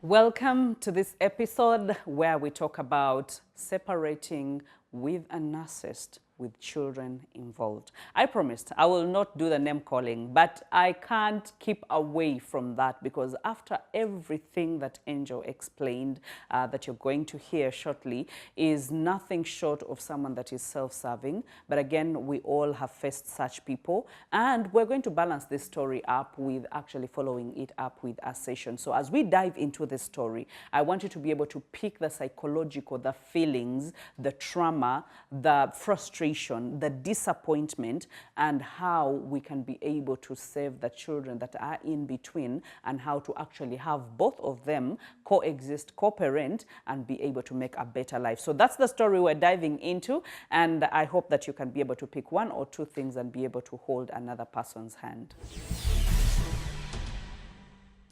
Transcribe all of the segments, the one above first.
Welcome to this episode where we talk about separating with a narcissist with children involved. I promised I will not do the name calling, but I can't keep away from that because after everything that Angel explained that you're going to hear shortly is nothing short of someone that is self-serving. But again, we all have faced such people, and we're going to balance this story up with actually following it up with a session. So as we dive into this story, I want you to be able to pick the psychological, the feelings, the trauma, the frustration, the disappointment, and how we can be able to save the children that are in between, and how to actually have both of them coexist, co-parent, and be able to make a better life. So that's the story we're diving into, and I hope that you can be able to pick one or two things and be able to hold another person's hand.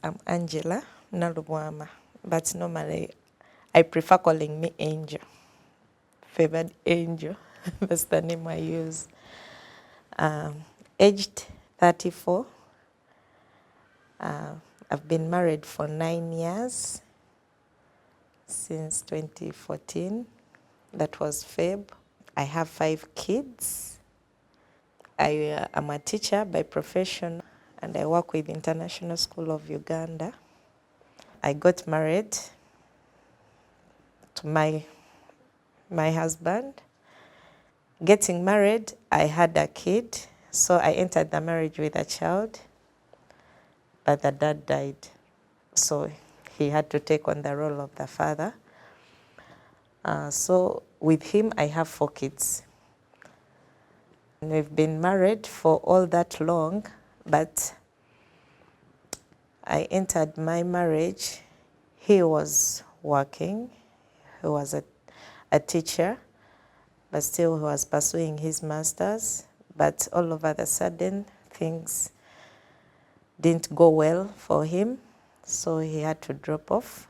I'm Angela Nalubwama, but normally I prefer calling me Angel. Favored Angel, that's the name I use. Aged 34. I've been married for 9 years, since 2014. That was Feb. I have 5 kids. I am a teacher by profession, and I work with International School of Uganda. I got married to my husband. Getting married, I had a kid, so I entered the marriage with a child, but the dad died, so he had to take on the role of the father. So with him, I have 4 kids. And we've been married for all that long, but I entered my marriage. He was working. He was a teacher, but still he was pursuing his master's. But all of a sudden, things didn't go well for him, so he had to drop off.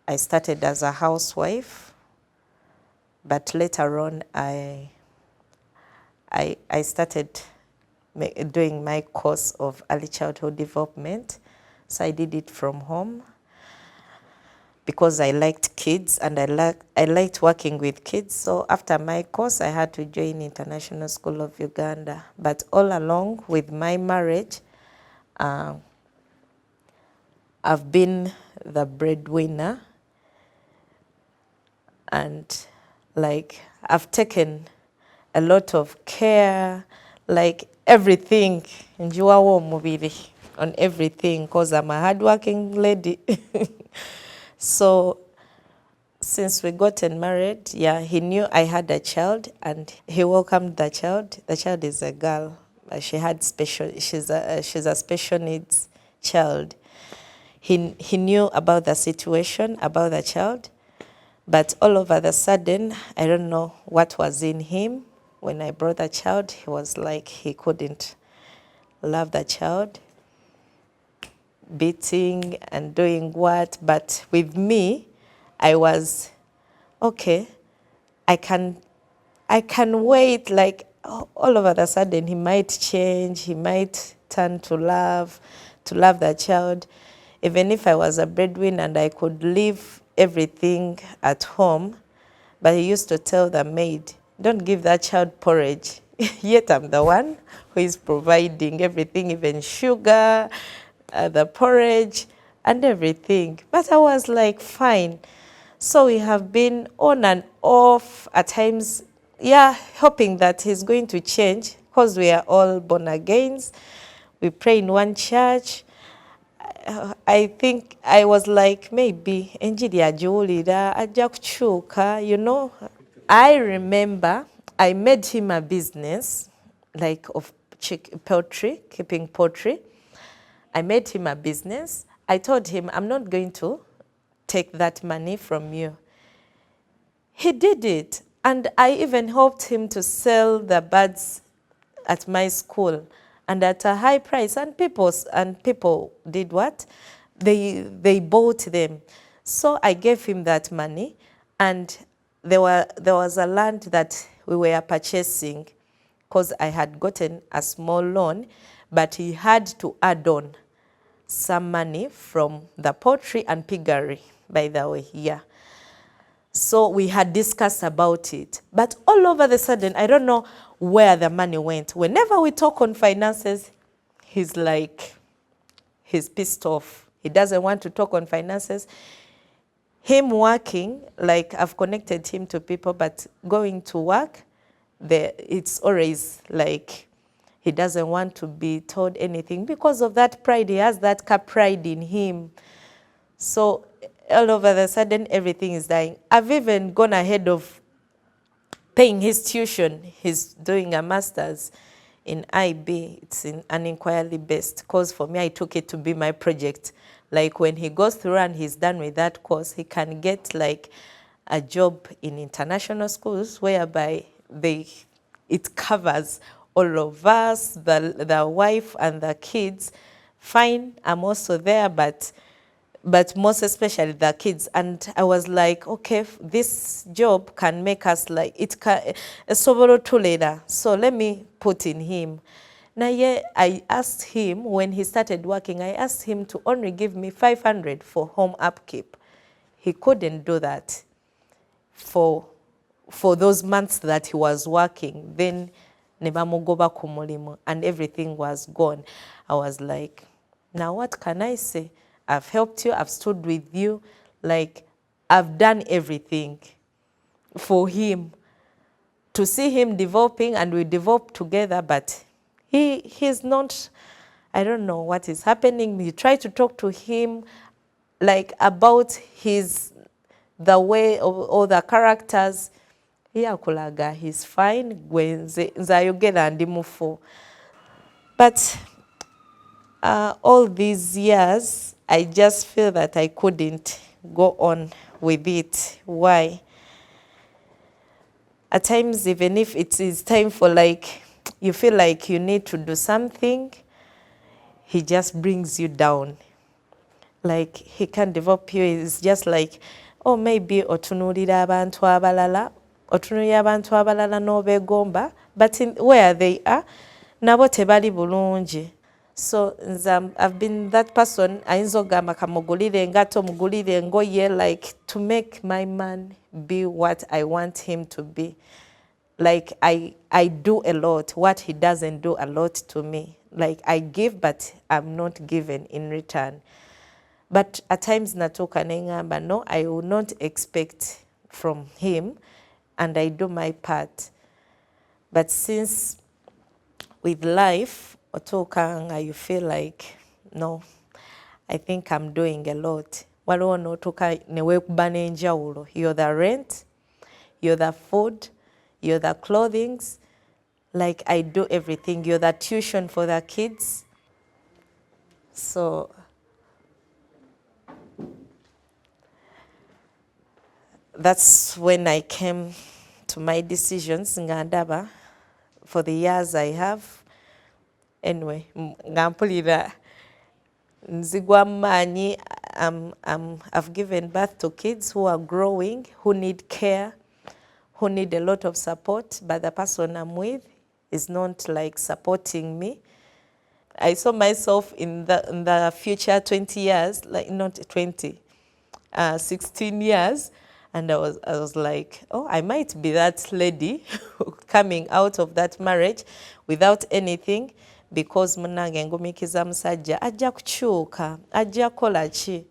I started as a housewife, but later on, I started doing my course of early childhood development. So I did it from home because I liked kids and I liked working with kids. So after my course, I had to join International School of Uganda. But all along with my marriage, I've been the breadwinner, and like I've taken a lot of care, like everything, on everything, because I'm a hardworking lady. So since we gotten married, yeah, he knew I had a child and he welcomed the child. The child is a girl. She's a special needs child. He knew about the situation, about the child, but all of a sudden, I don't know what was in him. When I brought the child, he was like he couldn't love the child, beating and doing what. But with me, I was, okay, I can wait, like all of a sudden he might change, he might turn to love the child. Even if I was a breadwinner and I could leave everything at home, but he used to tell the maid, don't give that child porridge. Yet I'm the one who is providing everything, even sugar, the porridge, and everything. But I was like, fine. So we have been on and off at times, yeah, hoping that he's going to change, because we are all born agains. We pray in one church. I think I was like, maybe enjiri ajiwulira ajja kukyuka, you know. I remember I made him a business, like of poultry, keeping poultry. I made him a business. I told him, I'm not going to take that money from you. He did it. And I even helped him to sell the birds at my school and at a high price. And people did what? They bought them. So I gave him that money, and there was a land that we were purchasing, because I had gotten a small loan, but he had to add on some money from the poultry and piggery, by the way, yeah. So we had discussed about it. But all over the sudden, I don't know where the money went. Whenever we talk on finances, he's like, he's pissed off. He doesn't want to talk on finances. Him working, like I've connected him to people, but going to work, it's always like he doesn't want to be told anything because of that pride. He has that pride in him. So all over the sudden, everything is dying. I've even gone ahead of paying his tuition. He's doing a master's in IB. It's in an inquiry based course. For me, I took it to be my project. Like when he goes through and he's done with that course, he can get like a job in international schools whereby it covers all of us, the wife and the kids. Fine, I'm also there, but most especially the kids. And I was like, okay, this job can make us like, it can, so let me put in him. Now, yeah, I asked him, when he started working, I asked him to only give me 500 for home upkeep. He couldn't do that for those months that he was working. Then, nebamugoba ku mulimu, and everything was gone. I was like, now what can I say? I've helped you, I've stood with you, like I've done everything for him. To see him developing, and we develop together, but he's not, I don't know what is happening. You try to talk to him like about the way of all the characters. Yakulaga, he's fine. Nzayogera ndimufu. But all these years, I just feel that I couldn't go on with it. Why? At times, even if it is time for like, you feel like you need to do something, he just brings you down. Like he can develop you. It's just like, oh, maybe otunulira abantu abalala, otunulira abantu abalala n'obegomba, but where they are, nabo tebali bulungi. So I've been that person, ayinza ogamba kamugulire engato, mugulire engoye, like to make my man be what I want him to be. Like I do a lot, what he doesn't do a lot to me. Like I give, but I'm not given in return. But at times natoka nengamba, no, I will not expect from him, and I do my part. But since with life, otokanga, you feel like, no, I think I'm doing a lot. Waliwo notoka neweekuba n'enjawulo. You're the rent, you're the food, you're the clothing. Like I do everything. You're the tuition for the kids. So that's when I came to my decisions. Ngandaba, for the years I have. Anyway, ngampulira nzigwa maanyi. I've given birth to kids who are growing, who need care, who need a lot of support, but the person I'm with is not like supporting me. I saw myself in the future 20 years, like not 20, 16 years, and I was like, oh, I might be that lady coming out of that marriage without anything, because munange ngumikiza musajja ajja kukyuka, ajja kola ki.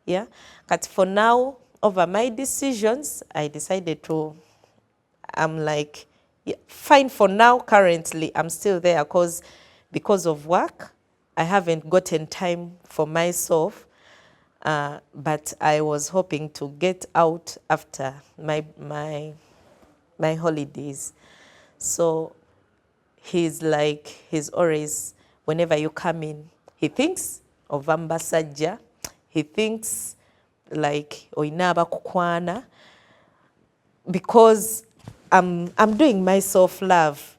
Yeah, but for now, over my decisions, I decided to, I'm like, yeah, fine for now. Currently, I'm still there because of work. I haven't gotten time for myself, but I was hoping to get out after my holidays. So he's always, whenever you come in, he thinks of ambassador. He thinks like oinaba kukwana, because I'm doing myself love.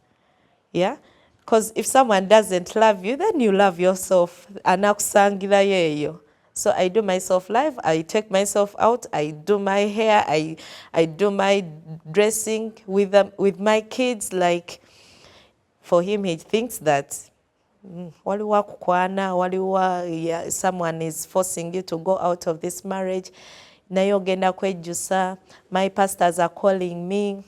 Yeah, because if someone doesn't love you, then you love yourself. Anakusangira yeyo. So I do myself love. I take myself out. I do my hair. I do my dressing with my kids. Like for him, he thinks that waliwo akukwana, waliwo someone is forcing you to go out of this marriage, naye ogenda kwejjusa. My pastors are calling me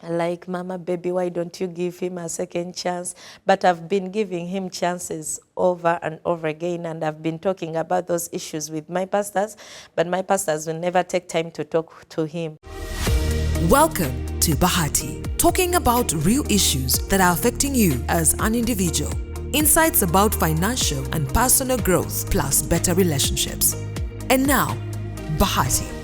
like, Mama, baby, why don't you give him a second chance? But I've been giving him chances over and over again, and I've been talking about those issues with my pastors, but my pastors will never take time to talk to him. Welcome to Bahati, talking about real issues that are affecting you as an individual. Insights about financial and personal growth, plus better relationships. And now, Bahati.